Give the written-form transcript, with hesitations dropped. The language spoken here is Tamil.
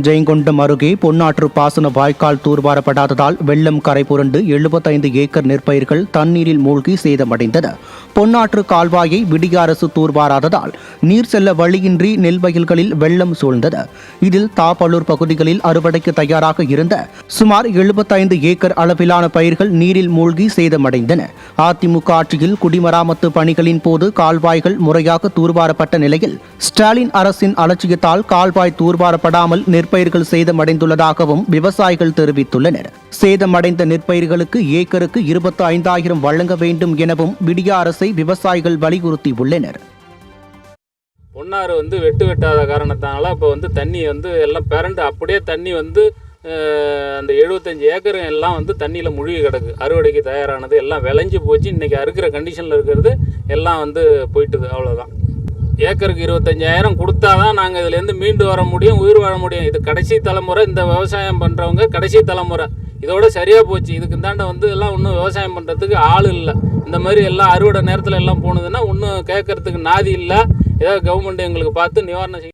ஜெயங்கொண்டம் அருகே பொன்னாற்று பாசன வாய்க்கால் தூர்வாரப்படாததால் வெள்ளம் கரை புரண்டு 75 ஏக்கர் நெற்பயிர்கள் தண்ணீரில் மூழ்கி சேதமடைந்தது. பொன்னாற்று கால்வாயை விடிய அரசு தூர்வாராததால் நீர் செல்ல வழியின்றி நெல் வயல்களில் வெள்ளம் சூழ்ந்தது. இதில் தாப்பலூர் பகுதிகளில் அறுவடைக்கு தயாராக இருந்த சுமார் 75 ஏக்கர் அளவிலான பயிர்கள் நீரில் மூழ்கி சேதமடைந்தன. அதிமுக ஆட்சியில் குடிமராமத்து பணிகளின் போது கால்வாய்கள் முறையாக தூர்வாரப்பட்ட நிலையில் ஸ்டாலின் அரசின் அலட்சியத்தால் கால்வாய் தூர்வாரப்படாமல் நெற்பயிர்கள் சேதமடைந்துள்ளதாகவும் விவசாயிகள் தெரிவித்துள்ளனர். சேதமடைந்த நெற்பயிர்களுக்கு ஏக்கருக்கு 25,000 வழங்க வேண்டும் எனவும் விடிய அரசை விவசாயிகள் வலியுறுத்தியுள்ளனர். பொன்னாறு வெட்டாத காரணத்தினால இப்போ தண்ணி எல்லாம் பிறண்டு அப்படியே தண்ணி அந்த 75 ஏக்கர் எல்லாம் தண்ணியில் மூழ்கி கிடக்கு. அறுவடைக்கு தயாரானது எல்லாம் விளைஞ்சி போச்சு. இன்றைக்கி அறுக்கிற கண்டிஷனில் இருக்கிறது எல்லாம் போயிட்டுது. அவ்வளோதான். ஏக்கருக்கு 25,000 கொடுத்தா தான் நாங்கள் இதுலேருந்து மீண்டு வர முடியும், உயிர் வாழ முடியும். இது கடைசி தலைமுறை. இந்த விவசாயம் பண்ணுறவங்க கடைசி தலைமுறை. இதோட சரியாக போச்சு. இதுக்கு தாண்ட எல்லாம் இன்னும் விவசாயம் பண்ணுறதுக்கு ஆள் இல்லை. இந்த மாதிரி எல்லாம் அறுவடை நேரத்தில் எல்லாம் போனதுன்னா இன்னும் கேட்கறதுக்கு நாதி இல்லை. ஏதாவது கவர்மெண்ட் எங்களுக்கு பார்த்து நிவாரணம்